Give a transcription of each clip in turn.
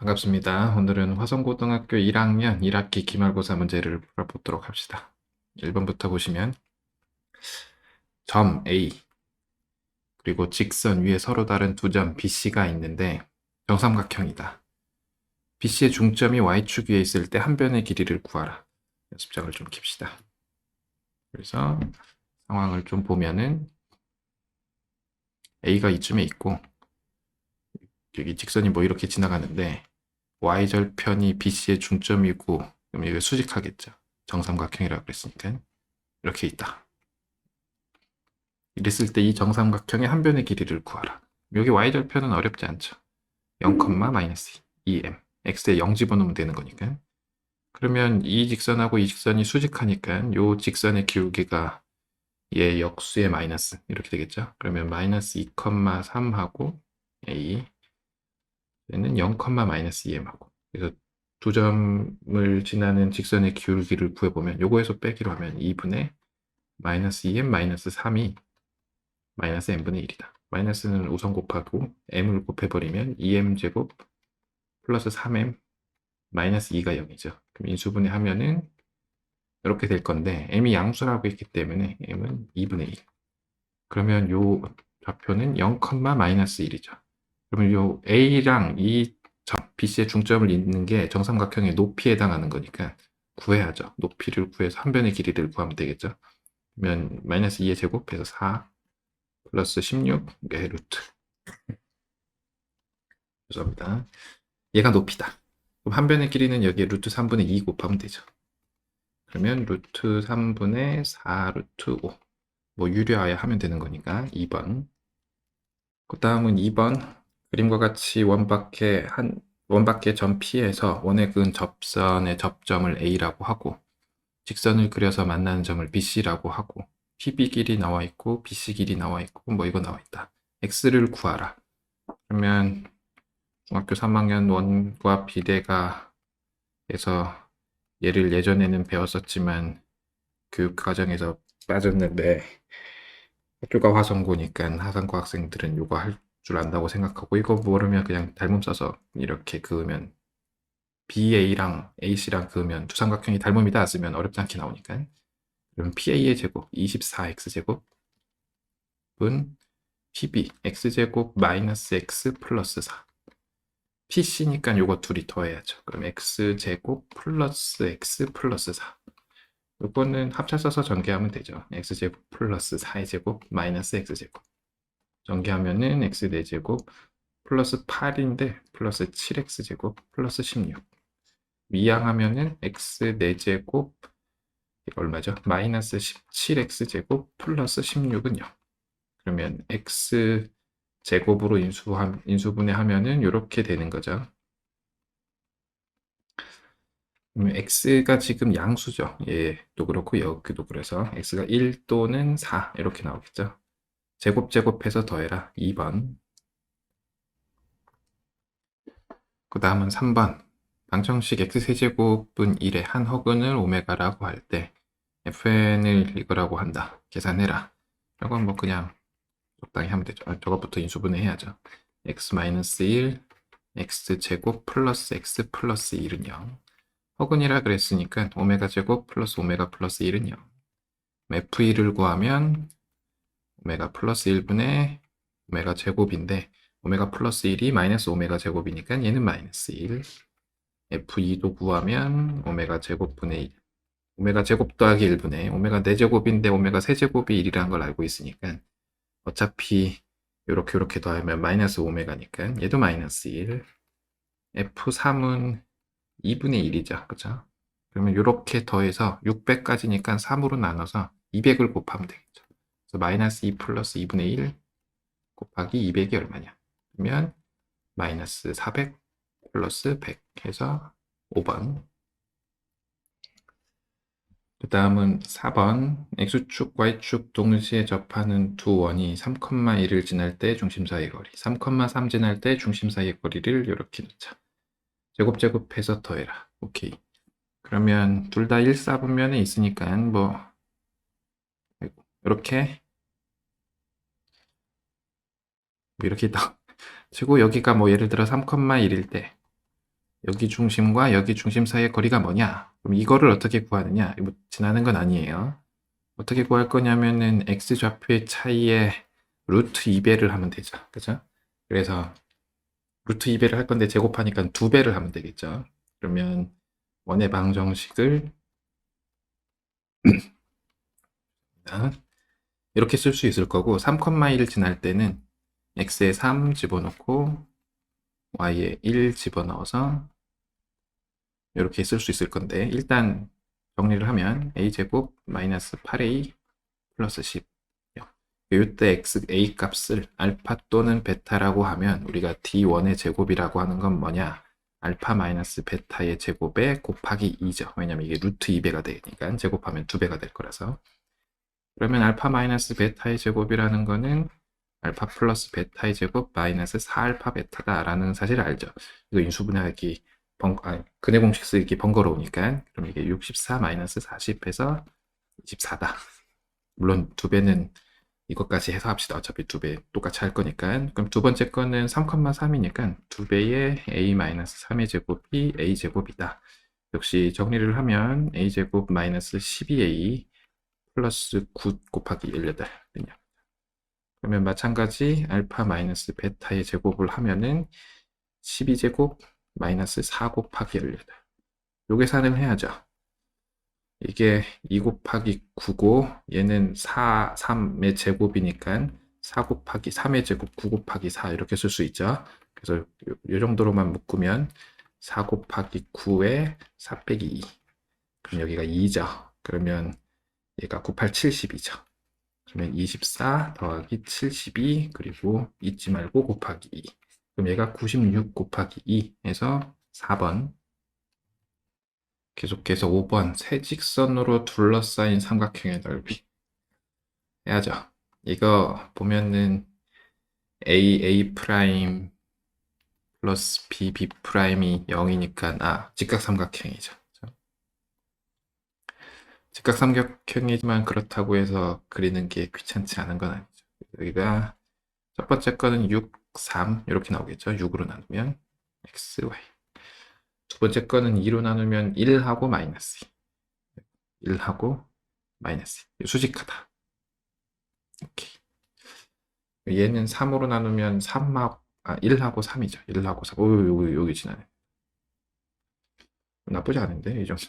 반갑습니다. 오늘은 화성고등학교 1학년 1학기 기말고사 문제를 풀어보도록 합시다. 1번부터 보시면 점 A 그리고 직선 위에 서로 다른 두 점 BC가 있는데 정삼각형이다. BC의 중점이 Y축 위에 있을 때 한 변의 길이를 구하라. 연습장을 좀 킵시다. 그래서 상황을 좀 보면은 A가 이쯤에 있고 여기 직선이 뭐 이렇게 지나가는데 Y절편이 BC의 중점이고 그럼 이게 수직하겠죠. 정삼각형이라고 그랬으니까 이렇게 있다. 이랬을 때 이 정삼각형의 한 변의 길이를 구하라. 여기 y절편은 어렵지 않죠. 0, 마이너스 2m x에 0 집어넣으면 되는 거니까. 그러면 이 직선하고 이 직선이 수직하니까 이 직선의 기울기가 얘 역수의 마이너스 이렇게 되겠죠. 그러면 마이너스 2, 3하고 a 얘는 0, 마이너스 2m하고 그래서 두 점을 지나는 직선의 기울기를 구해보면 요거에서 빼기로 하면 2분의 마이너스 2m 마이너스 3이 마이너스 n분의 1이다. 마이너스는 우선 곱하고 m을 곱해버리면 2m제곱 플러스 3m 마이너스 2가 0이죠. 그럼 인수분해 하면은 이렇게 될 건데 m이 양수라고 했기 때문에 m은 2분의 1. 그러면 요 좌표는 0, 마이너스 1이죠. 그러면 요 a랑 이 점 BC의 중점을 잇는 게 정삼각형의 높이에 해당하는 거니까 구해야죠. 높이를 구해서 한 변의 길이를 구하면 되겠죠. 그러면 마이너스 2의 제곱해서 4 플러스 16의 루트. 죄송합니다. 얘가 높이다. 그럼 한 변의 길이는 여기에 루트 3분의 2 곱하면 되죠. 그러면 루트 3분의 4 루트 5. 뭐 유리하여 하면 되는 거니까 2번. 그 다음은 2번. 그림과 같이 원밖의 점 P에서 원에 그은 접선의 접점을 A라고 하고 직선을 그려서 만나는 점을 BC라고 하고 PB 길이 나와 있고 BC 길이 나와 있고 뭐 이거 나와 있다. X를 구하라. 그러면 중학교 3학년 원과 비례가 에서 얘를 예전에는 배웠었지만 교육 과정에서 빠졌는데 학교가 화성고니까 화성고 학생들은 이거 할 줄 안다고 생각하고 이거 모르면 그냥 닮음 써서 이렇게 그으면 BA랑 AC랑 그으면 두 삼각형이 닮음이다 쓰면 어렵지 않게 나오니까 그럼 PA의 제곱 24x제곱은 PB x제곱 마이너스 x 플러스 4 PC니까 요거 둘이 더해야죠. 그럼 x제곱 플러스 x 플러스 4 요거는 합차 써서 전개하면 되죠. x제곱 플러스 4의 제곱 마이너스 x제곱 전개하면은 x 4제곱 플러스 8인데 플러스 7x제곱 플러스 16 미양하면은 x 4제곱 얼마죠? 마이너스 17x제곱 플러스 16은 0 그러면 x 제곱으로 인수분해하면은 이렇게 되는 거죠. 그러면 x가 지금 양수죠. 얘도 그렇고 여기도 그래서 x가 1 또는 4 이렇게 나오겠죠. 제곱해서 더해라. 2번. 그 다음은 3번. 방정식 x세제곱은 1의 한 허근을 오메가라고 할 때 fn을 이거라고 한다. 계산해라. 이건 뭐 그냥 적당히 하면 되죠. 저것부터 인수분해 해야죠. x-1 x제곱 플러스 x 플러스 1은 0. 허근이라 그랬으니까 오메가 제곱 플러스 오메가 플러스 1은 0. f2를 구하면 오메가 플러스 1분의 오메가 제곱인데 오메가 플러스 1이 마이너스 오메가 제곱이니까 얘는 마이너스 1. f2도 구하면 오메가 제곱분의 1. 오메가 제곱 더하기 1분의 오메가 4제곱인데 오메가 세제곱이 1이라는 걸 알고 있으니까 어차피 요렇게 더하면 마이너스 오메가니까 얘도 마이너스 1. f3은 2분의 1이죠. 그죠? 그러면 요렇게 더해서 600까지니까 3으로 나눠서 200을 곱하면 되겠죠. 그래서 마이너스 2 플러스 2분의 1 곱하기 200이 얼마냐? 그러면 마이너스 400 플러스 100 해서 5번. 그 다음은 4번. X축, Y축 동시에 접하는 두 원이 3,1을 지날 때 중심 사이의 거리, 3,3 지날 때 중심 사이의 거리를 이렇게 놓자. 제곱해서 더해라. 오케이. 그러면 둘 다 1사분면에 있으니까 뭐 이렇게 있다. 치고 여기가 뭐 예를 들어 3,1일 때 여기 중심과 여기 중심 사이의 거리가 뭐냐? 그럼 이거를 어떻게 구하느냐? 뭐 지나는 건 아니에요. 어떻게 구할 거냐면은 x좌표의 차이에 루트 2배를 하면 되죠. 그죠? 그래서 루트 2배를 할 건데 제곱하니까 2배를 하면 되겠죠. 그러면 원의 방정식을 이렇게 쓸 수 있을 거고 3,1 지날 때는 x에 3 집어넣고 y에 1 집어넣어서 이렇게 쓸 수 있을 건데 일단 정리를 하면 a제곱 마이너스 8a 플러스 10 이때 x, a 값을 알파 또는 베타라고 하면 우리가 d1의 제곱이라고 하는 건 뭐냐? 알파 마이너스 베타의 제곱에 곱하기 2죠. 왜냐면 이게 루트 2배가 되니까 제곱하면 2배가 될 거라서. 그러면 알파 마이너스 베타의 제곱이라는 거는 알파 플러스 베타의 제곱 마이너스 4알파 베타다라는 사실을 알죠. 이거 인수분해하기 근해 공식 쓰기 번거로우니까 그럼 이게 64 마이너스 40해서 24다. 물론 2배는 이것까지 해서 합시다. 어차피 2배 똑같이 할 거니까. 그럼 두 번째 거는 3,3이니까 2배의 a-3의 제곱이 a제곱이다. 역시 정리를 하면 a제곱 마이너스 12a 플러스 9 곱하기 18. 그러면 마찬가지 알파 마이너스 베타의 제곱을 하면은 12제곱 마이너스 4 곱하기 18. 요 계산을 해야죠. 이게 2 곱하기 9고 얘는 4, 3의 제곱이니까 4 곱하기 3의 제곱 9 곱하기 4 이렇게 쓸 수 있죠. 그래서 요 정도로만 묶으면 4 곱하기 9에 4 빼기 2. 그럼 여기가 2죠. 그러면 얘가 98, 70이죠. 그러면 24 더하기 72 그리고 잊지 말고 곱하기 2. 그럼 얘가 96 곱하기 2 해서 4번. 계속해서 5번 세직선으로 둘러싸인 삼각형의 넓이 해야죠. 이거 보면은 a 프라임 플러스 b 프라임이 0이니까 직각삼각형이죠. 직각삼각형이지만 그렇다고 해서 그리는 게 귀찮지 않은 건 아니죠. 여기가 첫 번째 거는 6, 3 이렇게 나오겠죠. 6으로 나누면 x, y. 두 번째 거는 2로 나누면 1하고 마이너스 2. 1하고 마이너스 2. 수직하다. 오케이. 얘는 3으로 나누면 1하고 3이죠. 1하고 3. 오, 여기 지나네. 나쁘지 않은데, 이 정도.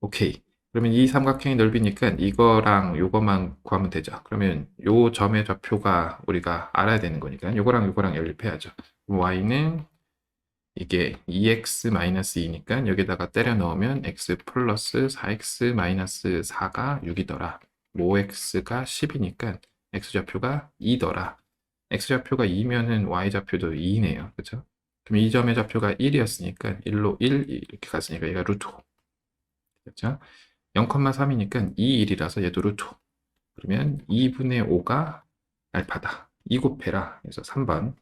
오케이. 그러면 이 삼각형의 넓이니까 이거랑 요거만 구하면 되죠. 그러면 요 점의 좌표가 우리가 알아야 되는 거니까 요거랑 요거랑 연립해야죠. y는 이게 2x-2니까 여기다가 때려 넣으면 x 플러스 4x-4가 6이더라. 5x가 10이니까 x좌표가 2더라. x좌표가 2면은 y좌표도 2네요. 그죠? 그럼 이 점의 좌표가 1이었으니까 1로 1 이렇게 갔으니까 얘가 루트 5. 그죠? 0,3이니까 2, 1이라서 얘도 루트 5. 그러면 2분의 5가 알파다. 2 곱해라. 그래서 3번.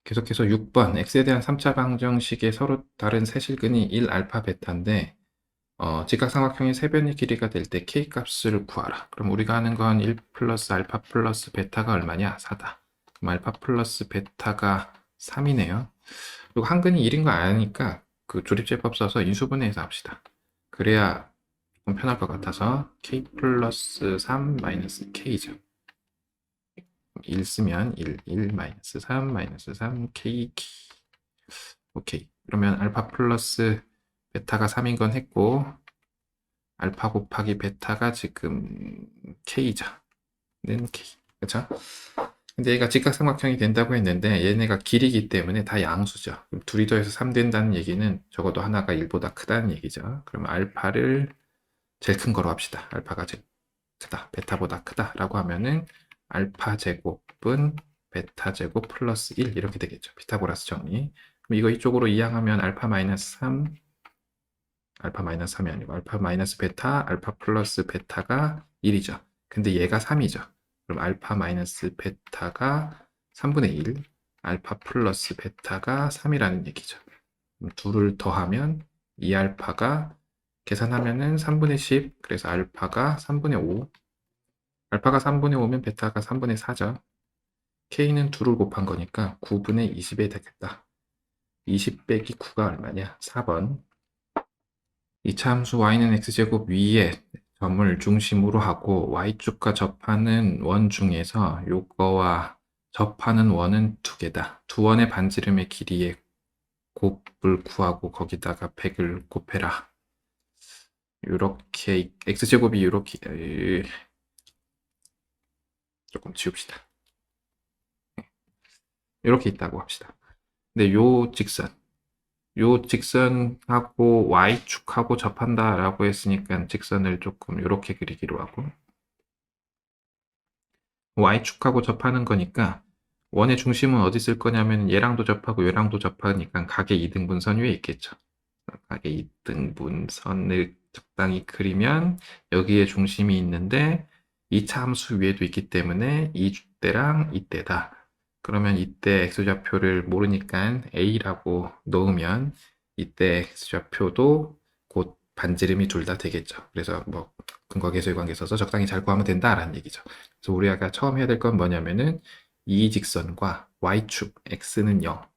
계속해서 6번 x에 대한 3차 방정식의 서로 다른 세실근이 1알파 베타인데 직각삼각형의 세변의 길이가 될 때 k 값을 구하라. 그럼 우리가 하는 건 1 플러스 알파 플러스 베타가 얼마냐? 4다. 그럼 알파 플러스 베타가 3이네요. 그리고 한근이 1인 거 아니까 그 조립제법 써서 인수분해해서 합시다. 그래야 좀 편할 것 같아서 k 플러스 3 마이너스 k죠. 1 쓰면 1 마이너스 3 마이너스 3 k 오케이. 그러면 알파 플러스 베타가 3인 건 했고 알파 곱하기 베타가 지금 k죠. 는 k. 그쵸? 근데 얘가 직각삼각형이 된다고 했는데 얘네가 길이기 때문에 다 양수죠. 그럼 둘이 더해서 3 된다는 얘기는 적어도 하나가 1보다 크다는 얘기죠. 그러면 알파를 제일 큰 거로 합시다. 알파가 제일 크다. 베타보다 크다라고 하면은 알파 제곱은 베타 제곱 플러스 1 이렇게 되겠죠. 피타고라스 정리. 그럼 이거 이쪽으로 이항하면 알파 마이너스 3 알파 마이너스 3이 아니고 알파 마이너스 베타 알파 플러스 베타가 1이죠. 근데 얘가 3이죠. 그럼 알파 마이너스 베타가 3분의 1 알파 플러스 베타가 3이라는 얘기죠. 그럼 둘을 더하면 2알파가 계산하면은 3분의 10 그래서 알파가 3분의 5 알파가 3분의 5면 베타가 3분의 4죠. k는 2를 곱한 거니까 9분의 20이 되겠다. 20 빼기 9가 얼마냐? 4번. 이차 함수 y는 x제곱 위에 점을 중심으로 하고 y축과 접하는 원 중에서 요거와 접하는 원은 두 개다. 두 원의 반지름의 길이의 곱을 구하고 거기다가 100을 곱해라. 요렇게 x제곱이 요렇게 조금 지웁시다. 이렇게 있다고 합시다. 근데 요 직선하고 y축하고 접한다라고 했으니까 직선을 조금 이렇게 그리기로 하고 y축하고 접하는 거니까 원의 중심은 어디 있을 거냐면 얘랑도 접하고 얘랑도 접하니까 각의 이등분선 위에 있겠죠. 각의 이등분선을 적당히 그리면 여기에 중심이 있는데 이차 함수 위에도 있기 때문에 이때랑 이때다. 그러면 이때 x좌표를 모르니까 a라고 넣으면 이때 x좌표도 곧 반지름이 둘 다 되겠죠. 그래서 뭐 근거 계수의 관계 써서 적당히 잘 구하면 된다라는 얘기죠. 그래서 우리가 처음 해야 될 건 뭐냐면은 이 직선과 y축 x는 0이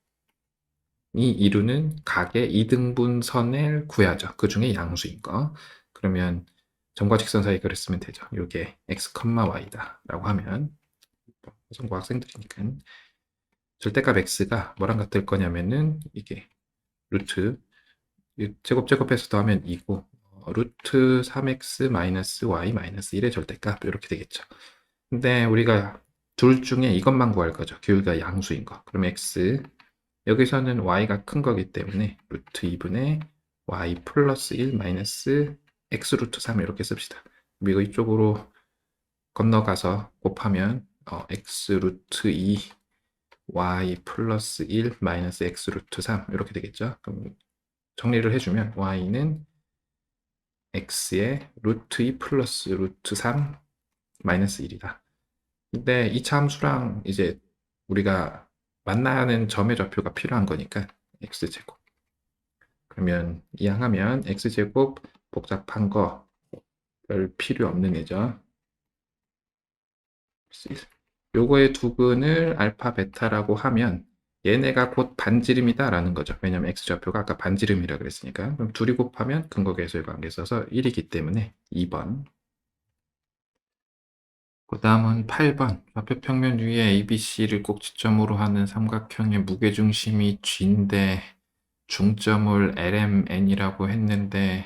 이루는 각의 이등분선을 구해야죠. 그 중에 양수인 거. 그러면 점과 직선 사이 그랬으면 되죠. 이게 x, y다 라고 하면 성고 학생들이니까 절대값 x가 뭐랑 같을 거냐면은 이게 루트 제곱해서 더하면 2고 루트 3x 마이너스 y 마이너스 1의 절대값 이렇게 되겠죠. 근데 우리가 둘 중에 이것만 구할 거죠. 기울기가 양수인 거. 그럼 x 여기서는 y가 큰 거기 때문에 루트 2분의 y 플러스 1 마이너스 x 루트 3 이렇게 씁시다. 이거 이쪽으로 건너가서 곱하면 x 루트 2 y 플러스 1 마이너스 x 루트 3 이렇게 되겠죠. 그럼 정리를 해주면 y는 x의 루트 2 플러스 루트 3 마이너스 1이다. 근데 이 함수랑 이제 우리가 만나는 점의 좌표가 필요한 거니까 x제곱. 그러면 이항하면 x제곱 복잡한 거 별 필요 없는 애죠. 요거의 두근을 알파 베타라고 하면 얘네가 곧 반지름이다라는 거죠. 왜냐면 x좌표가 아까 반지름이라 그랬으니까. 그럼 둘이 곱하면 근거 계수의 관계 써서 1이기 때문에 2번. 그 다음은 8번. 좌표 평면 위에 ABC를 꼭지점으로 하는 삼각형의 무게중심이 G인데 중점을 LMN이라고 했는데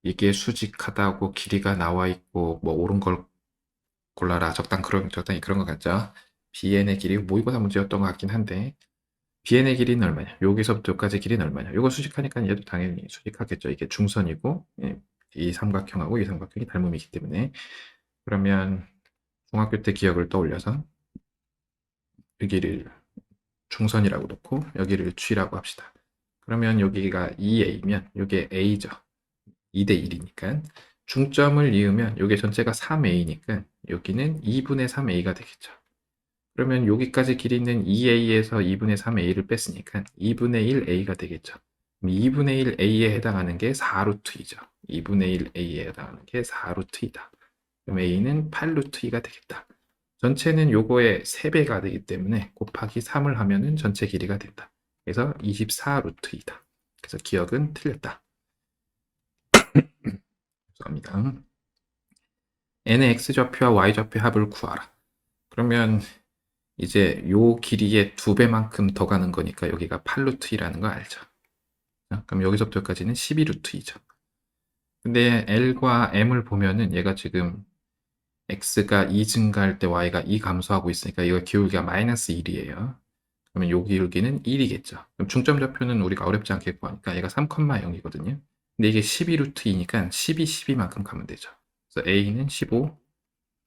이게 수직하다고 길이가 나와 있고 뭐 옳은 걸 골라라. 적당히 그런 것 같죠. BN의 길이 모의고사 문제였던 것 같긴 한데 BN의 길이는 얼마냐? 여기서부터 여기까지 길이는 얼마냐? 이거 수직하니까 얘도 당연히 수직하겠죠. 이게 중선이고 이 삼각형하고 이 삼각형이 닮음이기 때문에 그러면 중학교 때 기억을 떠올려서 여기를 중선이라고 놓고 여기를 G라고 합시다. 그러면 여기가 2A면 이게 A죠. 2대 1이니까 중점을 이으면 이게 전체가 3A니까 여기는 2분의 3A가 되겠죠. 그러면 여기까지 길이는 2A에서 2분의 3A를 뺐으니까 2분의 1A가 되겠죠. 2분의 1A에 해당하는 게 4루트이죠. 2분의 1A에 해당하는 게 4루트이다. 그럼 A는 8루트2가 되겠다. 전체는 요거의 3배가 되기 때문에 곱하기 3을 하면은 전체 길이가 된다. 그래서 24루트이다. 그래서 기억은 틀렸다. 죄송합니다. n의 x좌표와 y좌표 합을 구하라. 그러면 이제 요 길이의 2배만큼 더 가는 거니까 여기가 8루트이라는 거 알죠? 그럼 여기서부터 여기까지는 12루트이죠. 근데 L과 M을 보면은 얘가 지금 X가 2 증가할 때 Y가 2 감소하고 있으니까 이거 기울기가 마이너스 1이에요. 그러면 요 기울기는 1이겠죠. 그럼 중점 좌표는 우리가 어렵지 않게 구하니까 얘가 3,0이거든요. 근데 이게 12루트이니까 12, 12만큼 가면 되죠. 그래서 A는 15,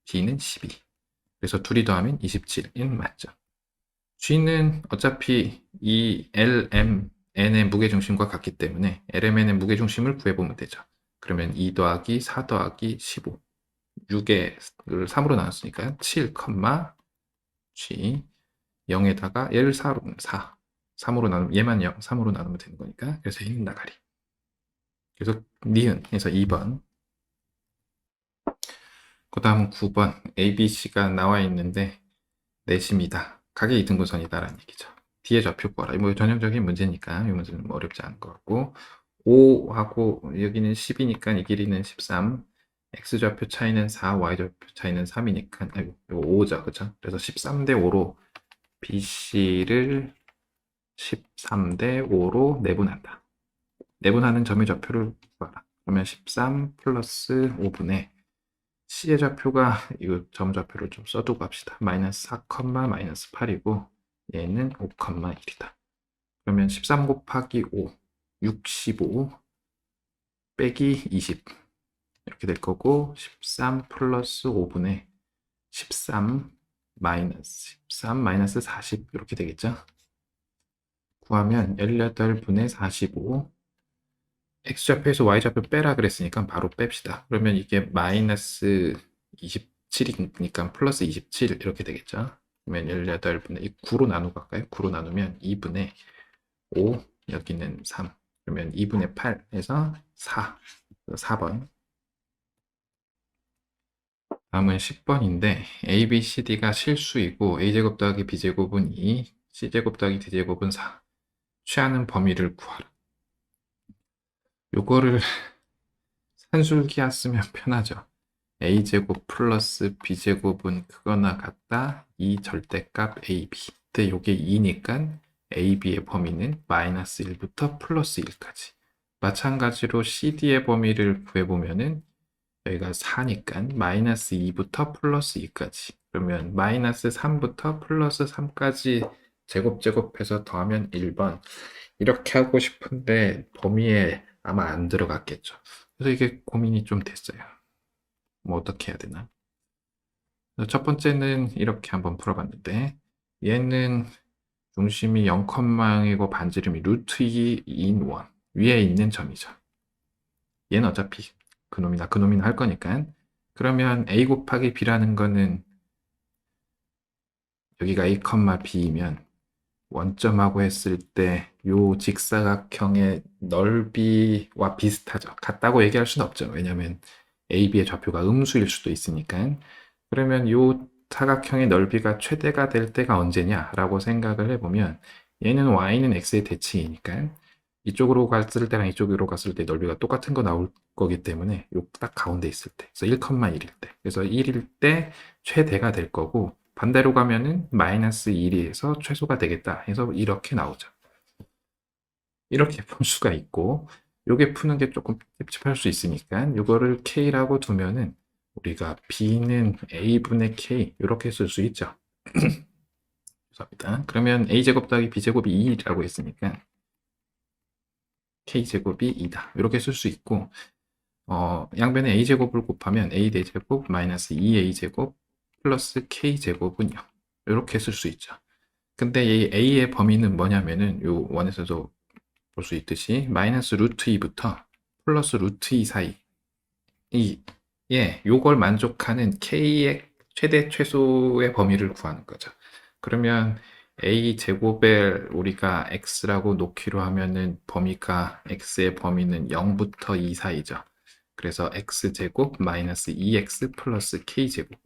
B는 12. 그래서 둘이 더하면 27인 맞죠. G는 어차피 이 LM, N의 무게중심과 같기 때문에 LMN의 무게중심을 구해보면 되죠. 그러면 2 더하기 4 더하기 15. 6에 3으로 나눴으니까 7, G 0에다가 얘를 4로 4. 3으로 나누면 얘만 0, 3으로 나누면 되는 거니까 그래서 1 나가리. 그래서 니은에서 2번. 그 다음은 9번. ABC가 나와 있는데 내심이다. 각의 이등분선이다라는 얘기죠. 뒤에 좌표 구하라. 뭐 전형적인 문제니까 이 문제는 뭐 어렵지 않은 것 같고 5하고 여기는 10이니까 이 길이는 13 x좌표 차이는 4 y좌표 차이는 3이니까 아이고 이거 5죠 그쵸? 그래서 13 대 5로 BC를 13 대 5로 내분한다. 내분하는 점의 좌표를 구하라. 그러면 13 플러스 5분의 C의 좌표가 이 점 좌표를 좀 써두고 합시다. 마이너스 4, 마이너스 8이고 얘는 5, 1이다. 그러면 13 곱하기 5, 65 빼기 20 이렇게 될 거고 13 플러스 5분의 13 마이너스 40 이렇게 되겠죠. 구하면 18분의 45 x좌표에서 y좌표 빼라 그랬으니까 바로 뺍시다. 그러면 이게 마이너스 27이니까 플러스 27 이렇게 되겠죠. 그러면 18분의 9로 나누고 갈까요? 9로 나누면 2분의 5 여기는 3 그러면 2분의 8에서 4 4번. 다음은 10번인데 a, b, c, d가 실수이고 a제곱 더하기 b제곱은 2 c제곱 더하기 d제곱은 4 취하는 범위를 구하라. 요거를 산술기하 쓰면 편하죠. a제곱 플러스 b제곱은 크거나 같다. 이 절대값 ab. 근데 요게 2니까 ab의 범위는 마이너스 1부터 플러스 1까지. 마찬가지로 cd의 범위를 구해보면은 여기가 4니까 마이너스 2부터 플러스 2까지. 그러면 마이너스 3부터 플러스 3까지 제곱해서 더하면 1번. 이렇게 하고 싶은데 범위에 아마 안 들어갔겠죠. 그래서 이게 고민이 좀 됐어요. 뭐 어떻게 해야 되나? 첫 번째는 이렇게 한번 풀어봤는데 얘는 중심이 0,0이고 반지름이 루트 2인 원 위에 있는 점이죠. 얘는 어차피 그놈이나 할 거니까 그러면 a 곱하기 b라는 거는 여기가 a, b이면 원점하고 했을 때 요 직사각형의 넓이와 비슷하죠. 같다고 얘기할 수는 없죠. 왜냐하면 AB의 좌표가 음수일 수도 있으니까. 그러면 요 사각형의 넓이가 최대가 될 때가 언제냐라고 생각을 해보면 얘는 y는 x의 대칭이니까 이쪽으로 갔을 때랑 이쪽으로 갔을 때 넓이가 똑같은 거 나올 거기 때문에 요 딱 가운데 있을 때 그래서 1,1일 때 그래서 1일 때 최대가 될 거고 반대로 가면은 마이너스 1에서 최소가 되겠다 해서 이렇게 나오죠. 이렇게 볼 수가 있고 요게 푸는 게 조금 찝찝할 수 있으니까 요거를 K라고 두면은 우리가 B는 A분의 K 이렇게 쓸 수 있죠. 죄송합니다. 그러면 A제곱 더하기 B제곱이 2라고 했으니까 K제곱이 2다. 이렇게 쓸 수 있고 양변에 A제곱을 곱하면 A 대제곱 마이너스 2A제곱 플러스 K제곱은 0 이렇게 쓸 수 있죠. 근데 이 A의 범위는 뭐냐면은 요 원에서도 볼 수 있듯이 마이너스 루트 2부터 플러스 루트 2 사이 요걸 만족하는 K의 최대 최소의 범위를 구하는 거죠. 그러면 A 제곱에 우리가 X라고 놓기로 하면은 범위가 X의 범위는 0부터 2 사이죠. 그래서 X제곱 마이너스 2X 플러스 K제곱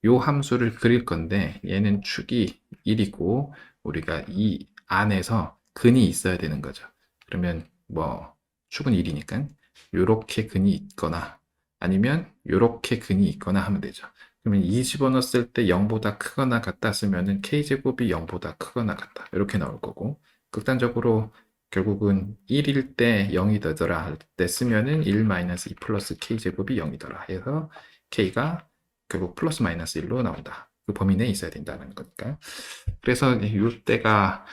요 함수를 그릴 건데 얘는 축이 1이고 우리가 이 안에서 근이 있어야 되는 거죠. 그러면 뭐 축은 1이니까 요렇게 근이 있거나 아니면 요렇게 근이 있거나 하면 되죠. 그러면 2 집어넣었을 때 0보다 크거나 같다 쓰면은 k제곱이 0보다 크거나 같다 이렇게 나올 거고 극단적으로 결국은 1일 때 0이 되더라 할 때 쓰면은 1-2 플러스 k제곱이 0이더라 해서 k가 결국 플러스 마이너스 1로 나온다. 그 범위 내에 있어야 된다는 거니까. 그래서 이때가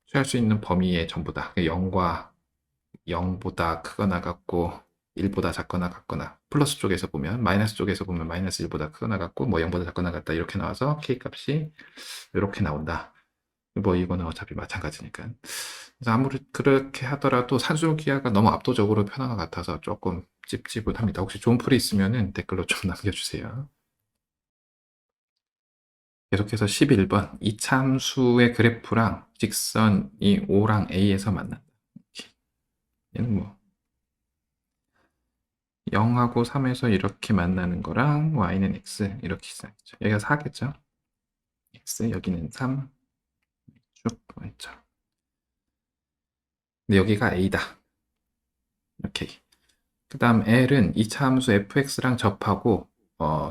취할 수 있는 범위의 전부다. 0과 0보다 크거나 같고 1보다 작거나 같거나 플러스 쪽에서 보면 마이너스 쪽에서 보면 마이너스 1보다 크거나 같고 뭐 0보다 작거나 같다 이렇게 나와서 k 값이 이렇게 나온다. 뭐 이거는 어차피 마찬가지니까. 그래서 아무리 그렇게 하더라도 산술기하가 너무 압도적으로 편한 것 같아서 조금 찝찝은 합니다. 혹시 좋은 풀이 있으면 댓글로 좀 남겨주세요. 계속해서 11번 이참수의 그래프랑 직선이 O랑 A에서 만난다. 얘는 뭐 0하고 3에서 이렇게 만나는 거랑 y는 x 이렇게 시작했죠. 여기가 4겠죠. x 여기는 3 쭉 있죠. 근데 여기가 A다. 오케이. 그 다음 L은 2차 함수 fx랑 접하고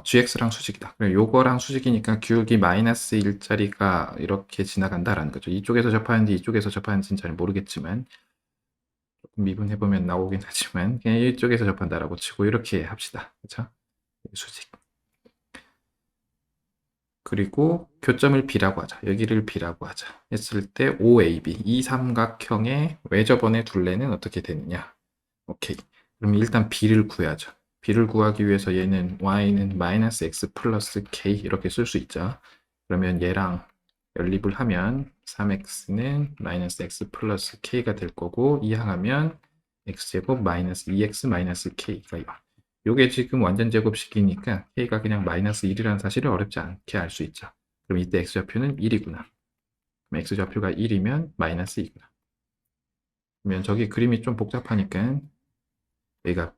gx랑 수직이다. 그럼 요거랑 수직이니까 기울기 마이너스 1짜리가 이렇게 지나간다라는 거죠. 이쪽에서 접하는지 이쪽에서 접하는지는 잘 모르겠지만 조금 미분해보면 나오긴 하지만 그냥 이쪽에서 접한다라고 치고 이렇게 합시다. 그렇죠? 수직. 그리고 교점을 B라고 하자. 여기를 B라고 하자. 했을 때 OAB, 이 삼각형의 외접원의 둘레는 어떻게 되느냐? 오케이. 그럼 일단 B를 구해야죠. B를 구하기 위해서 얘는 Y는 마이너스 X 플러스 K 이렇게 쓸 수 있죠. 그러면 얘랑 연립을 하면 3X는 마이너스 X 플러스 K가 될 거고 이항하면 X제곱 마이너스 2X 마이너스 K가 와. 요게 지금 완전 제곱식이니까 K가 그냥 마이너스 1이라는 사실을 어렵지 않게 알 수 있죠. 그럼 이때 X좌표는 1이구나. 그럼 X좌표가 1이면 마이너스 2구나. 그러면 저기 그림이 좀 복잡하니까 여기가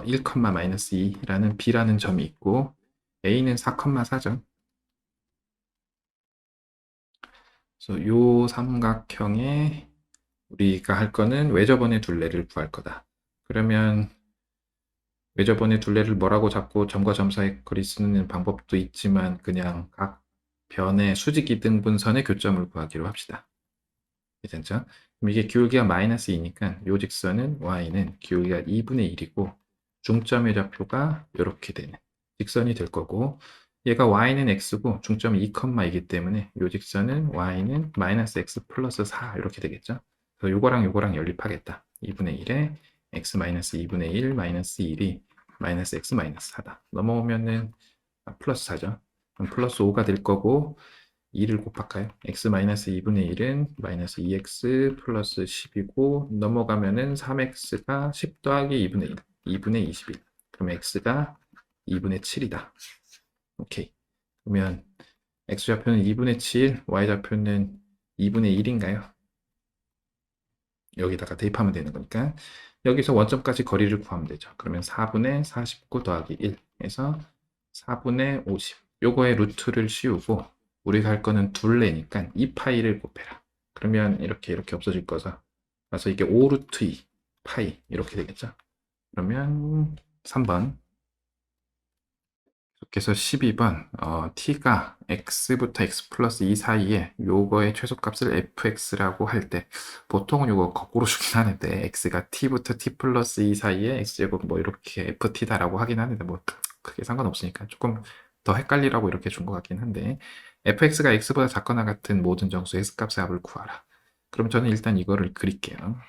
1, 마이너스 2라는 B라는 점이 있고 A는 4, 4죠. 그래서 요 삼각형에 우리가 할 거는 외접원의 둘레를 구할 거다. 그러면 외접원의 둘레를 뭐라고 잡고 점과 점 사이 거리 쓰는 방법도 있지만 그냥 각 변의 수직 이등분선의 교점을 구하기로 합시다. 괜찮죠? 그럼 이게 기울기가 마이너스 2니까 요 직선은 y는 기울기가 2분의 1이고 중점의 좌표가 이렇게 되는 직선이 될 거고 얘가 y는 x고 중점이 2,2이기 때문에 요 직선은 y는 마이너스 x 플러스 4 이렇게 되겠죠? 그래서 요거랑 연립하겠다. 2분의 1에 x 마이너스 2분의 1 마이너스 1이 마이너스 x 마이너스 4다. 넘어오면은 플러스 4죠. 그럼 플러스 5가 될 거고 2를 곱할까요? x-2분의 1은 마이너스 2x 플러스 10이고 넘어가면은 3x가 10 더하기 2분의 1, 2분의 21. 그럼 x가 2분의 7이다. 오케이. 그러면 x좌표는 2분의 7, y좌표는 2분의 1인가요? 여기다가 대입하면 되는 거니까 여기서 원점까지 거리를 구하면 되죠. 그러면 4분의 49 더하기 1 해서 4분의 50. 요거의 루트를 씌우고 우리가 할 거는 둘레니까 2파이를 곱해라. 그러면 이렇게 없어질 거죠. 그래서 이게 5루트 2 파이 이렇게 되겠죠. 그러면 3번 그래서 12번 t가 x부터 x 플러스 2 사이에 요거의 최소값을 fx라고 할 때 보통은 요거 거꾸로 주긴 하는데 x가 t부터 t 플러스 2 사이에 x제곱 뭐 이렇게 ft다라고 하긴 하는데 뭐 크게 상관없으니까 조금 더 헷갈리라고 이렇게 준 것 같긴 한데 fx가 x보다 작거나 같은 모든 정수 x값의 합을 구하라. 그럼 저는 일단 이거를 그릴게요.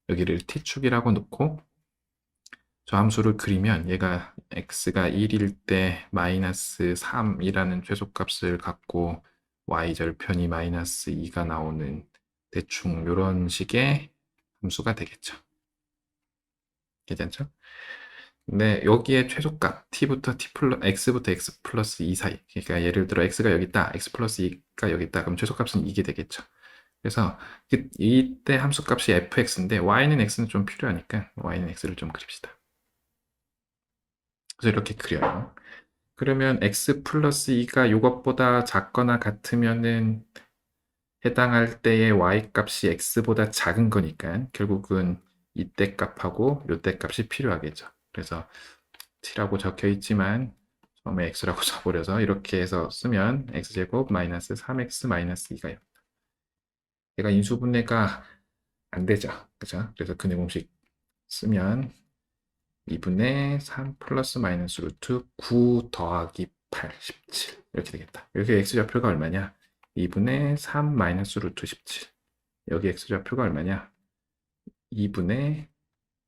여기를 t축이라고 놓고 저 함수를 그리면 얘가 x가 1일 때 마이너스 3이라는 최소값을 갖고 y절편이 마이너스 2가 나오는 대충 이런 식의 함수가 되겠죠. 괜찮죠? 근데 여기에 최소값 t부터 x부터 x 플러스 2 사이 그러니까 예를 들어 x가 여기 있다 x 플러스 2가 여기 있다 그럼 최소값은 이게 되겠죠. 그래서 이때 함수값이 fx인데 y는 x는 좀 필요하니까 y는 x를 좀 그립시다. 그래서 이렇게 그려요. 그러면 x 플러스 2가 이것보다 작거나 같으면은 해당할 때의 y 값이 x보다 작은 거니까 결국은 이때 값하고 요때 값이 필요하겠죠. 그래서 t라고 적혀 있지만 처음에 x라고 써버려서 이렇게 해서 쓰면 x제곱 마이너스 3x 마이너스 2가요. 얘가 인수분해가 안 되죠. 그죠? 그래서 근해 공식 쓰면 2분의 3 플러스 마이너스 루트 9 더하기 8, 17 이렇게 되겠다. 여기 x좌표가 얼마냐? 2분의 3 마이너스 루트 17 여기 x좌표가 얼마냐? 2분의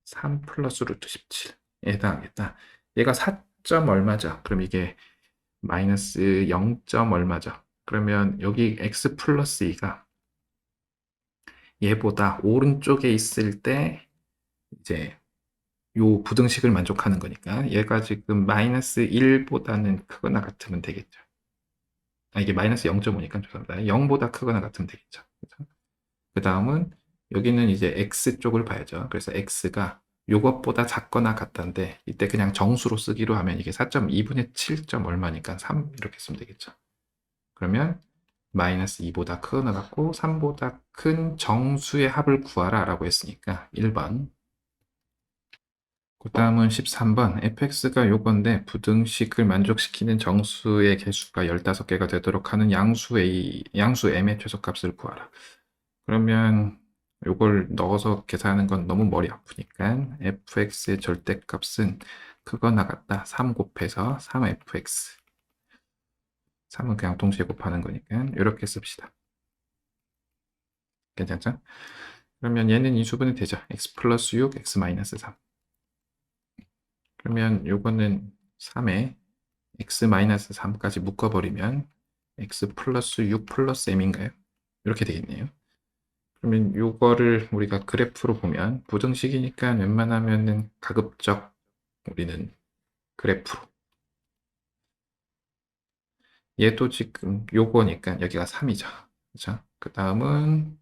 3 플러스 루트 17에 해당하겠다. 얘가 4점 얼마죠? 그럼 이게 마이너스 0점 얼마죠? 그러면 여기 x 플러스 2가 얘보다 오른쪽에 있을 때 이제 요 부등식을 만족하는 거니까 얘가 지금 마이너스 1보다는 크거나 같으면 되겠죠. 이게 마이너스 0.5니까 죄송합니다. 0보다 크거나 같으면 되겠죠. 그 다음은 여기는 이제 x 쪽을 봐야죠. 그래서 x가 요것보다 작거나 같다인데 이때 그냥 정수로 쓰기로 하면 이게 4.2분의 7점 얼마니까 3 이렇게 쓰면 되겠죠. 그러면 마이너스 2보다 크거나 같고 3보다 큰 정수의 합을 구하라 라고 했으니까 1번. 그 다음은 13번. fx가 요건데 부등식을 만족시키는 정수의 개수가 15개가 되도록 하는 양수 m의 최소값을 구하라. 그러면 요걸 넣어서 계산하는 건 너무 머리 아프니까 fx의 절대값은 크거나 같다 3 곱해서 3fx. 3은 그냥 동시에 곱하는 거니까 이렇게 씁시다. 괜찮죠? 그러면 얘는 인수분해 되죠. x 플러스 6, x 마이너스 3. 그러면 요거는 3에 x 마이너스 3까지 묶어버리면 x 플러스 6 플러스 m인가요? 이렇게 되겠네요. 그러면 요거를 우리가 그래프로 보면 부등식이니까 웬만하면은 가급적 우리는 그래프로. 얘도 지금 요거니까 여기가 3이죠. 그렇죠? 그 다음은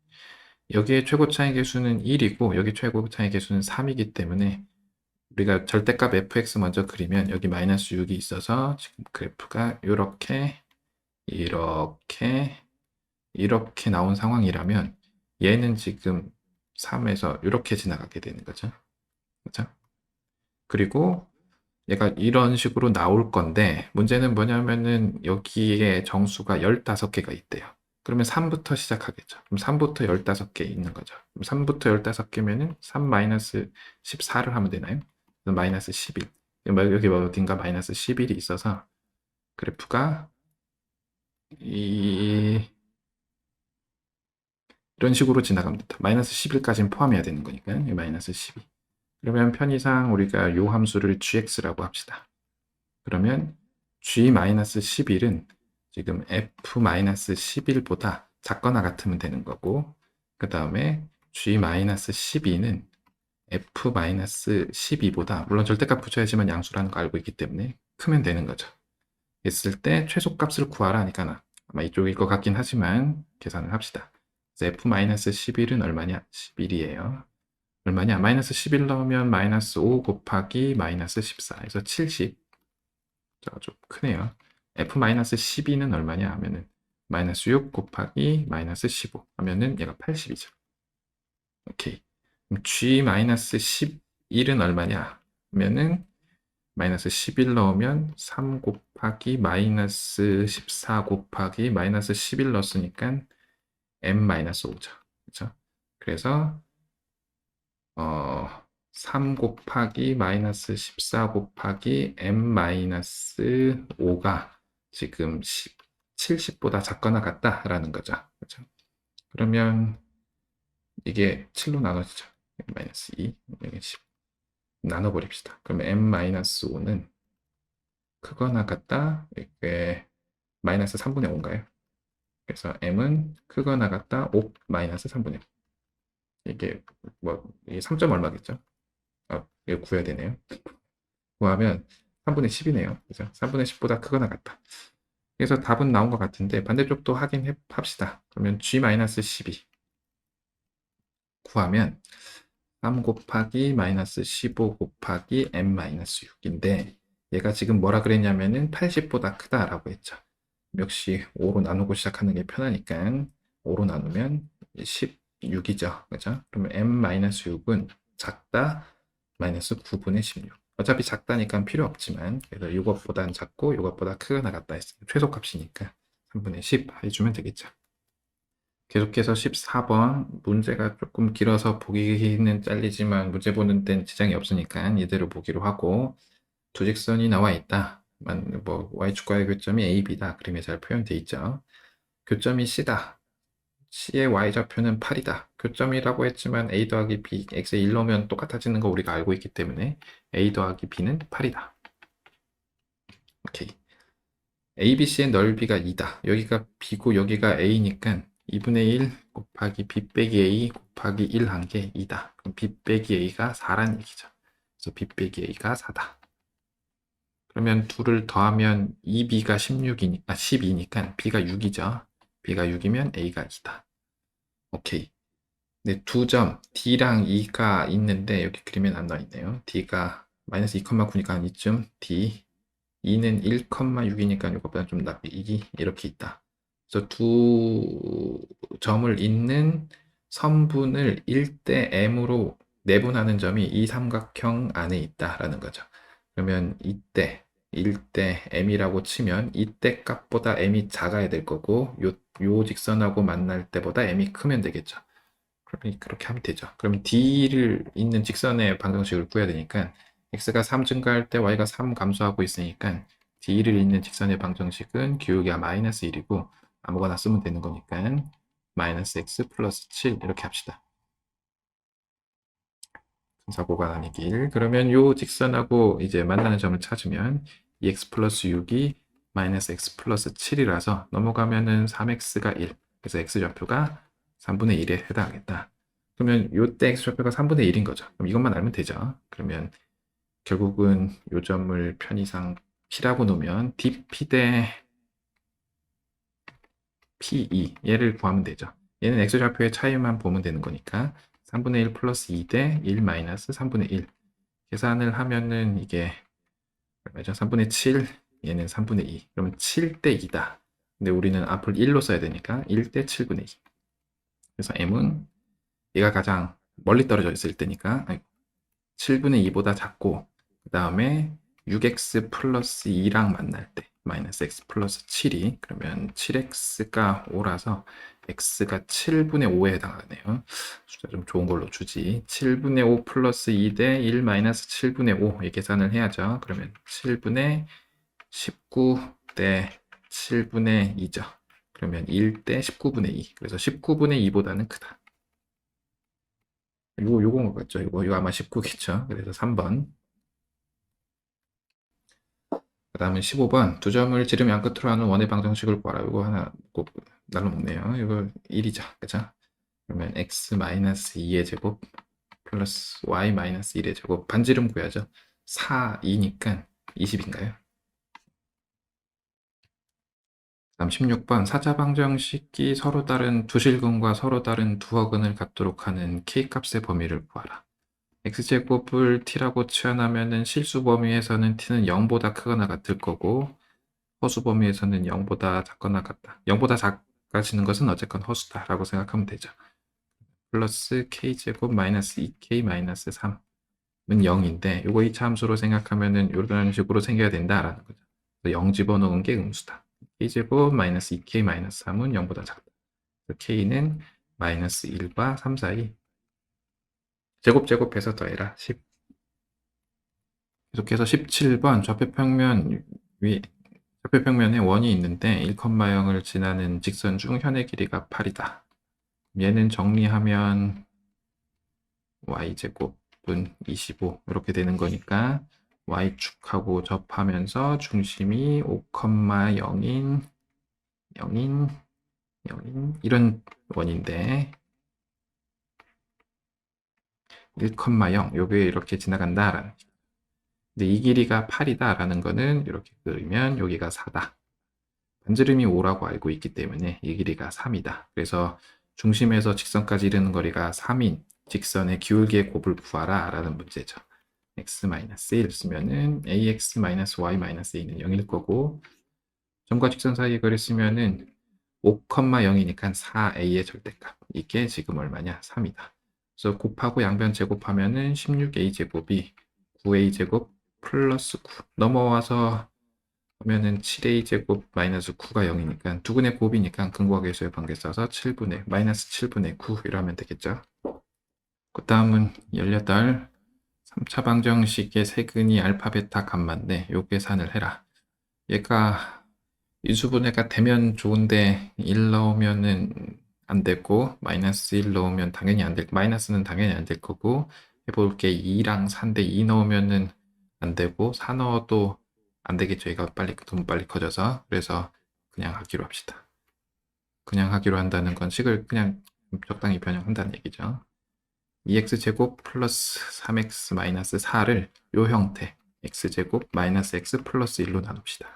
여기에 최고 차이 계수는 1이고 여기 최고 차이 계수는 3이기 때문에 우리가 절대값 fx 먼저 그리면 여기 마이너스 6이 있어서 지금 그래프가 이렇게 나온 상황이라면 얘는 지금 3에서 이렇게 지나가게 되는 거죠. 그렇죠? 그리고 얘가 이런 식으로 나올 건데 문제는 뭐냐면은 여기에 정수가 15개가 있대요. 그러면 3부터 시작하겠죠. 그럼 3부터 15개 있는 거죠. 그럼 3부터 15개면은 3 마이너스 14를 하면 되나요? 마이너스 11. 여기 어딘가 마이너스 11이 있어서 그래프가 이런 식으로 지나갑니다. 마이너스 11까지는 포함해야 되는 거니까 마이너스 12. 그러면 편의상 우리가 요 함수를 gx라고 합시다. 그러면 g-11은 지금 f-11보다 작거나 같으면 되는 거고 그 다음에 g-12는 f-12보다 물론 절대값 붙여야지만 양수라는 거 알고 있기 때문에 크면 되는 거죠. 있을 때 최소값을 구하라 하니까 아마 이쪽일 것 같긴 하지만 계산을 합시다. f-11은 얼마냐? 11이에요. 얼마냐? 마이너스 11 넣으면 마이너스 5 곱하기 마이너스 14 해서 70. 좀 크네요. f-12는 얼마냐 하면은 마이너스 6 곱하기 마이너스 15 하면은 얘가 80이죠. 오케이. 그럼 g-11은 얼마냐 하면은 마이너스 11 넣으면 3 곱하기 마이너스 14 곱하기 마이너스 11 넣었으니까 m-5죠. 그렇죠? 그래서 3 곱하기 마이너스 14 곱하기 m-5가 지금 70보다 작거나 같다라는 거죠. 그렇죠? 그러면 이게 7로 나눠지죠. m-2, 10 나눠버립시다. 그러면 m-5는 크거나 같다. 이게 마이너스 3분의 5인가요? 그래서 m은 크거나 같다 5 마이너스 3분의 5. 이게 이게 3점 얼마겠죠? 이거 구해야 되네요. 구하면 3분의 10이네요. 그죠? 3분의 10보다 크거나 같다. 그래서 답은 나온 것 같은데 반대쪽도 합시다. 그러면 g-12 구하면 3 곱하기 마이너스 15 곱하기 m-6인데 얘가 지금 뭐라 그랬냐면은 80보다 크다라고 했죠. 역시 5로 나누고 시작하는 게 편하니까 5로 나누면 16이죠. 그죠? 그러면 m-6은 작다 마이너스 9분의 16. 어차피 작다니까 필요 없지만 그래서 이것보다는 작고 이것보다 크거나 같다 했어요. 최소값이니까 3분의 10 해주면 되겠죠. 계속해서 14번 문제가 조금 길어서 보기는 잘리지만 문제 보는 데는 지장이 없으니까 이대로 보기로 하고 두 직선이 나와 있다. y축과의 교점이 a, b다. 그림에 잘 표현되어 있죠. 교점이 c다. c의 y좌표는 8이다. 교점이라고 했지만 a 더하기 b, x에 1 넣으면 똑같아지는 거 우리가 알고 있기 때문에 a 더하기 b는 8이다. 오케이. ABC의 넓이가 2다. 여기가 b고 여기가 a니까 2분의 1 곱하기 b 빼기 a 곱하기 1 한 게 2다. 그럼 b 빼기 a가 4란 얘기죠. 그래서 b 빼기 a가 4다. 그러면 둘을 더하면 2b가 12니까 b가 6이죠. b가 6이면 a가 2다. 오케이. 네, 두 점 D랑 E가 있는데 여기 그림엔 안 나와 있네요. D가 마이너스 2,9니까 한 이쯤 D, E는 1,6이니까 이것보다 좀 이렇게 있다. 그래서 두 점을 잇는 선분을 1대 m으로 내분하는 점이 이 삼각형 안에 있다라는 거죠. 그러면 이때 1대 m이라고 치면 이때 값보다 m이 작아야 될 거고 요 직선하고 만날 때보다 m이 크면 되겠죠. 그러면 그렇게 하면 되죠. 그러면 D를 있는 직선의 방정식을 구해야 되니까 x가 3 증가할 때 y가 3 감소하고 있으니까 D를 있는 직선의 방정식은 기울기가 마이너스 1이고 아무거나 쓰면 되는 거니까 마이너스 x 플러스 7 이렇게 합시다. 분사고가 나뉘길. 그러면 요 직선하고 이제 만나는 점을 찾으면 2x 플러스 6이 마이너스 x 플러스 7이라서 넘어가면은 3x가 1. 그래서 x좌표가 3분의 1에 해당하겠다. 그러면 요때 x좌표가 3분의 1인 거죠. 그럼 이것만 알면 되죠. 그러면 결국은 요 점을 편의상 p라고 놓으면 dp 대 p2 얘를 구하면 되죠. 얘는 x좌표의 차이만 보면 되는 거니까 3분의 1 플러스 2 대 1 마이너스 3분의 1 계산을 하면은 이게 얼마죠? 3분의 7 얘는 3분의 2 그러면 7대 2다. 근데 우리는 앞을 1로 써야 되니까 1대 7분의 2 그래서 m은 얘가 가장 멀리 떨어져 있을 때니까 7분의 2보다 작고 그 다음에 6x 플러스 2랑 만날 때 마이너스 x 플러스 7이 그러면 7x가 5라서 x가 7분의 5에 해당하네요. 숫자 좀 좋은 걸로 주지. 7분의 5 플러스 2 대 1 마이너스 7분의 5 이 계산을 해야죠. 그러면 7분의 19 대 7분의 2죠. 그러면 1 대 19분의 2 그래서 19분의 2보다는 크다. 요건 것 같죠? 이거 아마 19겠죠? 그래서 3번. 그 다음은 15번. 두 점을 지름 양 끝으로 하는 원의 방정식을 구하라. 이거 하나 꼭 날로 먹네요. 이거 1이죠. 그죠? 그러면 x-2의 제곱 플러스 y-1의 제곱. 반지름 구해야죠. 4, 2니까 20인가요? 다음 16번. 사자방정식이 서로 다른 두 실근과 서로 다른 두 허근을 갖도록 하는 k값의 범위를 구하라. x제곱을 t라고 취한하면은 실수 범위에서는 t는 0보다 크거나 같을 거고 허수 범위에서는 0보다 작거나 같다. 0보다 작아지는 것은 어쨌건 허수다라고 생각하면 되죠. 플러스 k제곱 마이너스 2k 마이너스 3은 0인데 요거 2차 함수로 생각하면은 이런 식으로 생겨야 된다라는 거죠. 0 집어넣은 게 음수다. k제곱 마이너스 2k 마이너스 3은 0보다 작다. k는 마이너스 1과 3 사이 제곱해서 더해라 10. 계속해서 17번 좌표평면에 원이 있는데 1,0을 지나는 직선 중 현의 길이가 8이다. 얘는 정리하면 y제곱은 25 이렇게 되는 거니까 y축하고 접하면서 중심이 5,0인 0인 이런 원인데 1,0 요게 이렇게 지나간다라는 근데 이 길이가 8이다라는 거는 이렇게 그리면 여기가 4다. 반지름이 5라고 알고 있기 때문에 이 길이가 3이다. 그래서 중심에서 직선까지 이르는 거리가 3인 직선의 기울기의 곱을 구하라 라는 문제죠. x-1 쓰면은 ax-y-a는 0일 거고 점과 직선 사이의 거리 쓰면은 5,0이니까 4a의 절대값. 이게 지금 얼마냐? 3이다. 그래서 곱하고 양변 제곱하면은 16a 제곱이 9a 제곱 플러스 9 넘어와서 그러면은 7a 제곱 마이너스 9가 0이니까 두근의 곱이니까 근과계수의 관계 써서 7분의 마이너스 7분의 9 이러면 되겠죠. 그 다음은 18 3차 방정식의 세근이 알파 베타 감마인데 요 계산을 해라. 얘가 인수분해가 되면 좋은데 1 넣으면은 안 되고 마이너스 1 넣으면 당연히 안 될, 마이너스는 당연히 안 될 거고 해볼 게 2랑 4인데 2 넣으면은 안 되고 4 넣어도 안 되겠죠. 얘가 너무 빨리 커져서. 그래서 그냥 하기로 합시다. 그냥 하기로 한다는 건 식을 그냥 적당히 변형한다는 얘기죠. 2x제곱 플러스 3x 마이너스 4를 요 형태 x제곱 마이너스 x 플러스 1로 나눕시다.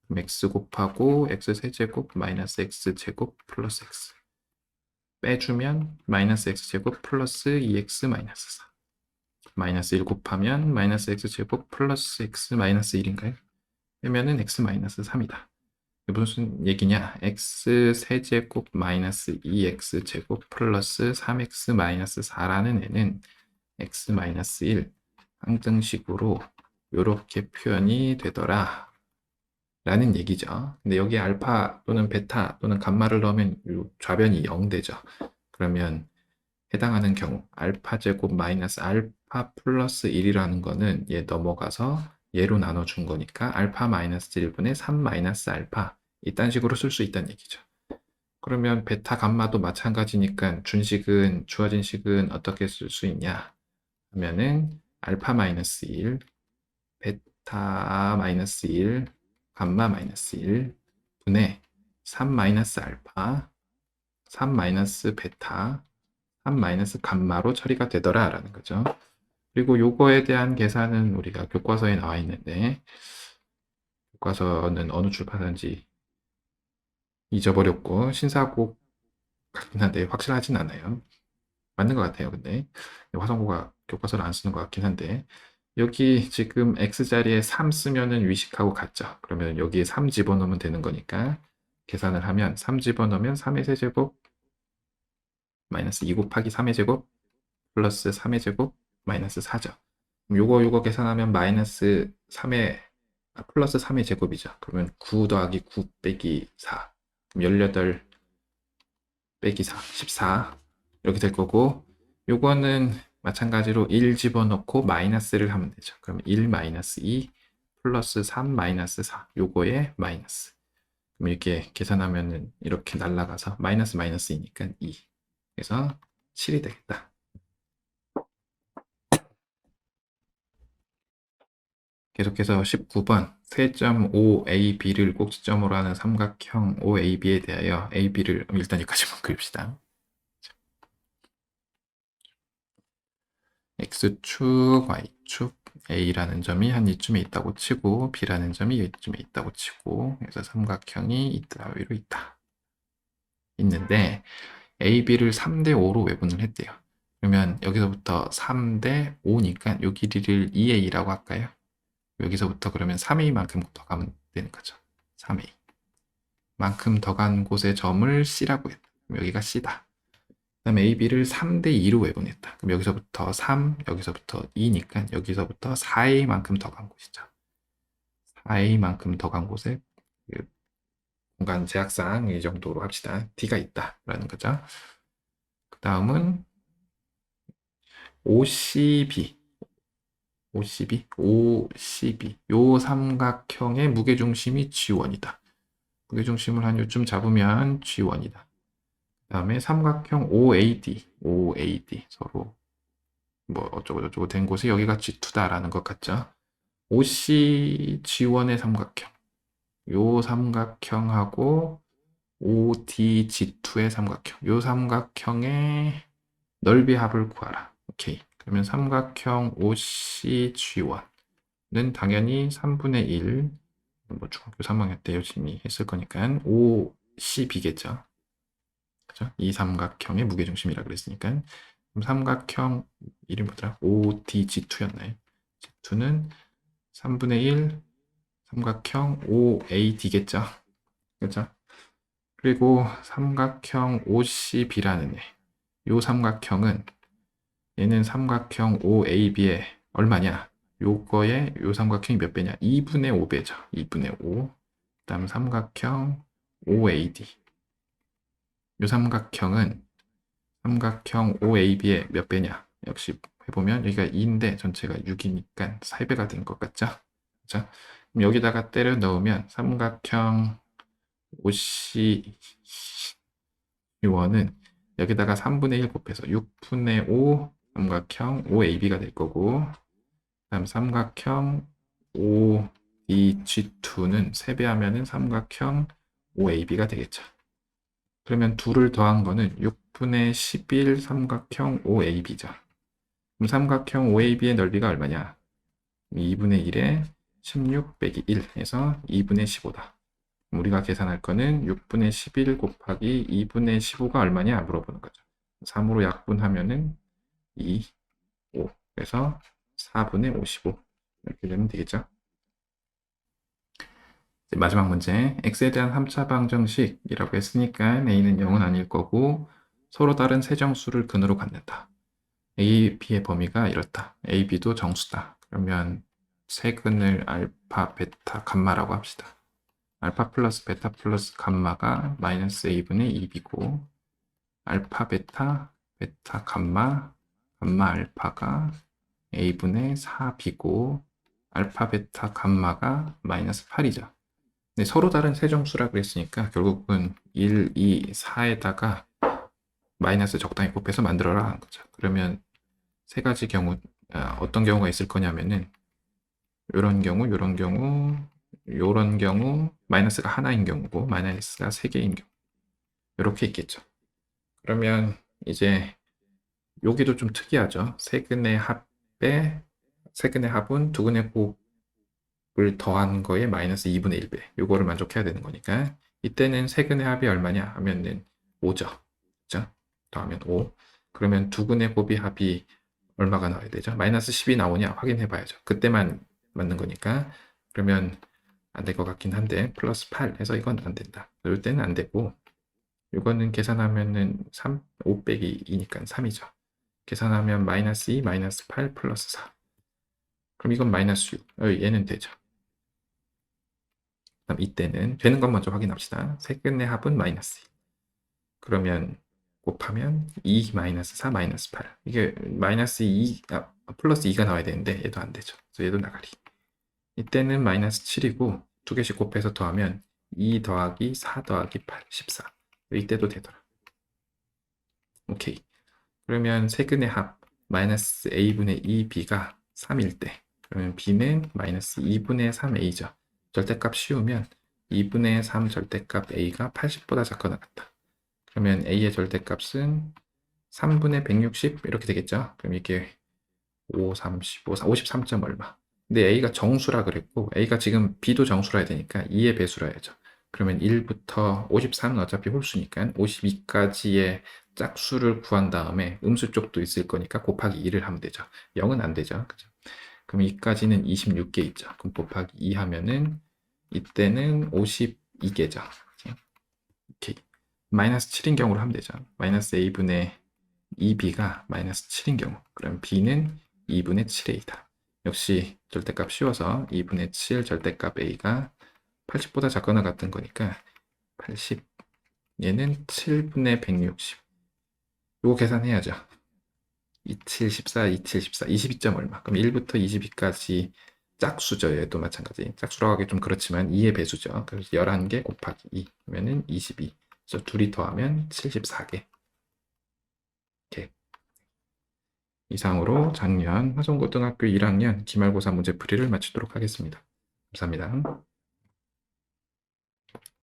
그럼 x 곱하고 x세제곱 마이너스 x제곱 플러스 x 빼주면 마이너스 x제곱 플러스 2x 마이너스 4 마이너스 1 곱하면 마이너스 x제곱 플러스 x 마이너스 1인가요? 빼면은 x 마이너스 3이다. 무슨 얘기냐? x 세제곱 마이너스 2x 제곱 플러스 3x 마이너스 4라는 애는 x 마이너스 1 항등식으로 이렇게 표현이 되더라 라는 얘기죠. 근데 여기 알파 또는 베타 또는 감마를 넣으면 좌변이 0 되죠. 그러면 해당하는 경우 알파 제곱 마이너스 알파 플러스 1이라는 거는 얘 넘어가서 얘로 나눠준 거니까 알파 마이너스 1분의 3 마이너스 알파 이딴 식으로 쓸 수 있다는 얘기죠. 그러면 베타 감마도 마찬가지니까 준식은 주어진 식은 어떻게 쓸 수 있냐 하면은 알파 마이너스 1 베타 마이너스 1 감마 마이너스 1 분의 3 마이너스 알파 3 마이너스 베타 3 마이너스 감마로 처리가 되더라 라는 거죠. 그리고 요거에 대한 계산은 우리가 교과서에 나와 있는데 교과서는 어느 출판사인지 잊어버렸고 신사고 같긴 한데 확실하진 않아요. 맞는 것 같아요. 근데 화성고가 교과서를 안 쓰는 것 같긴 한데 여기 지금 x자리에 3 쓰면은 위식하고 같죠. 그러면 여기에 3 집어넣으면 되는 거니까 계산을 하면 3 집어넣으면 3의 세제곱 마이너스 2 곱하기 3의 제곱 플러스 3의 제곱 마이너스 4죠. 요거 계산하면 마이너스 3의 플러스 3의 제곱이죠. 그러면 9 더하기 9 빼기 4 18 빼기 4 14 이렇게 될 거고 요거는 마찬가지로 1 집어넣고 마이너스를 하면 되죠. 그럼 1 마이너스 2 플러스 3 마이너스 4 요거에 마이너스 그럼 이렇게 계산하면은 이렇게 날라가서 마이너스 마이너스이니까 2 그래서 7이 되겠다. 계속해서 19번 세점 OAB를 꼭지점으로 하는 삼각형 OAB에 대하여 AB를 일단 여기까지만 그립시다. X축, Y축, A라는 점이 한 이쯤에 있다고 치고 B라는 점이 이쯤에 있다고 치고 그래서 삼각형이 이따위로 있는데 AB를 3대 5로 외분을 했대요. 그러면 여기서부터 3대 5니까 요 길이를 2A라고 할까요? 여기서부터 그러면 3A만큼 더 가면 되는 거죠. 3A. 만큼 더 간 곳의 점을 C라고 했다. 그럼 여기가 C다. 그 다음에 AB를 3대 2로 외분했다. 그럼 여기서부터 3, 여기서부터 2니까 여기서부터 4A만큼 더 간 곳이죠. 4A만큼 더 간 곳에 그 공간 제약상 이 정도로 합시다. D가 있다라는 거죠. 그 다음은 OCB. 요 삼각형의 무게중심이 G1이다. 무게중심을 한 요쯤 잡으면 G1이다. 그 다음에 삼각형 OAD 서로 뭐 어쩌고저쩌고 된 곳이 여기가 G2다라는 것 같죠. OC G1의 삼각형 요 삼각형하고 OD G2의 삼각형 요 삼각형의 넓이 합을 구하라. 오케이. 그러면 삼각형 OC G1는 당연히 3분의 1 뭐 중학교 3학년 때 열심히 했을 거니까 OCB겠죠. 그죠? 이 삼각형의 무게중심이라 그랬으니까 그럼 삼각형 이름 뭐더라? ODG2였나요? G2는 3분의 1 삼각형 OAD겠죠. 그죠? 그리고 삼각형 OCB라는 애. 요 삼각형은 얘는 삼각형 OAB의 얼마냐? 요거의 요 삼각형이 몇 배냐? 2분의 5배죠. 2분의 5. 그다음 삼각형 OAD. 요 삼각형은 삼각형 OAB의 몇 배냐? 역시 해보면 여기가 2인데 전체가 6이니까 3배가 된 것 같죠? 그죠? 그럼 여기다가 때려 넣으면 삼각형 OC1은 여기다가 3분의 1 곱해서 6분의 5 삼각형 OAB가 될 거고 다음 삼각형 ODG2는 3배 하면은 삼각형 OAB가 되겠죠. 그러면 2를 더한 거는 6분의 11 삼각형 OAB죠. 그럼 삼각형 OAB의 넓이가 얼마냐? 2분의 1에 16 빼기 1 해서 2분의 15다. 우리가 계산할 거는 6분의 11 곱하기 2분의 15가 얼마냐 물어보는 거죠. 3으로 약분하면은 2, 5. 그래서 4분의 55. 이렇게 되면 되겠죠. 이제 마지막 문제. x에 대한 3차 방정식이라고 했으니까 a는 0은 아닐 거고 서로 다른 세 정수를 근으로 갖는다. a, b의 범위가 이렇다. a, b도 정수다. 그러면 세근을 알파, 베타, 감마라고 합시다. 알파 플러스 베타 플러스 감마가 마이너스 a분의 2b고 알파, 베타, 베타, 감마, 감마 알파가 a분의 4b고 알파, 베타, 감마가 마이너스 8이죠. 근데 서로 다른 세정수라 그랬으니까 결국은 1, 2, 4에다가 마이너스 적당히 곱해서 만들어라 하는 거죠. 그러면 세 가지 경우, 어떤 경우가 있을 거냐면은 요런 경우, 요런 경우, 요런 경우, 마이너스가 하나인 경우고 마이너스가 세 개인 경우 이렇게 있겠죠. 그러면 이제 여기도 좀 특이하죠. 세근의 합은 두근의 곱을 더한 거에 마이너스 2분의 1배. 요거를 만족해야 되는 거니까 이때는 세근의 합이 얼마냐 하면은 5죠. 그죠? 더하면 5. 그러면 두근의 곱이 합이 얼마가 나와야 되죠? 마이너스 10이 나오냐 확인해 봐야죠. 그때만 맞는 거니까. 그러면 안 될 것 같긴 한데 플러스 8 해서 이건 안 된다. 이럴 때는 안 되고 이거는 계산하면은 5 빼기 2니까 3이죠. 계산하면 마이너스 2, 마이너스 8, 플러스 4. 그럼 이건 마이너스 6. 얘는 되죠. 그럼 이때는 되는 것 먼저 확인합시다. 세근의 합은 마이너스 2. 그러면 곱하면 2 마이너스 4 마이너스 8. 이게 마이너스 2, 플러스 2가 나와야 되는데 얘도 안 되죠. 그래서 얘도 나가리. 이때는 마이너스 7이고 두 개씩 곱해서 더하면 2 더하기 4 더하기 8, 14. 이때도 되더라. 오케이. 그러면 세근의 합 마이너스 a분의 2b가 3일 때 그러면 b는 마이너스 2분의 3a죠. 절대값 씌우면 2분의 3 절대값 a가 80보다 작거나 같다. 그러면 a의 절대값은 3분의 160 이렇게 되겠죠. 그럼 이게 5, 30, 53점 얼마. 근데 a가 정수라 그랬고 a가 지금 b도 정수라 해야 되니까 2의 배수라 해야죠. 그러면 1부터 53은 어차피 홀수니까 52까지의 짝수를 구한 다음에 음수 쪽도 있을 거니까 곱하기 2를 하면 되죠. 0은 안 되죠. 그죠? 그럼 2까지는 26개 있죠. 그럼 곱하기 2 하면은 이때는 52개죠. 오케이. 마이너스 7인 경우로 하면 되죠. 마이너스 a분의 2b가 마이너스 7인 경우. 그럼 b는 2분의 7a다. 역시 절대값 씌워서 2분의 7 절대값 a가 80보다 작거나 같은 거니까 80 얘는 7분의 160 요거 계산해야죠. 27, 14, 27, 14 22점 얼마. 그럼 1부터 22까지 짝수죠. 얘도 마찬가지. 짝수라고 하기 좀 그렇지만 2의 배수죠. 그래서 11개 곱하기 2 그러면은 22. 그래서 둘이 더하면 74개. 이렇게. 이상으로 작년 화성고등학교 1학년 기말고사 문제풀이를 마치도록 하겠습니다. 감사합니다.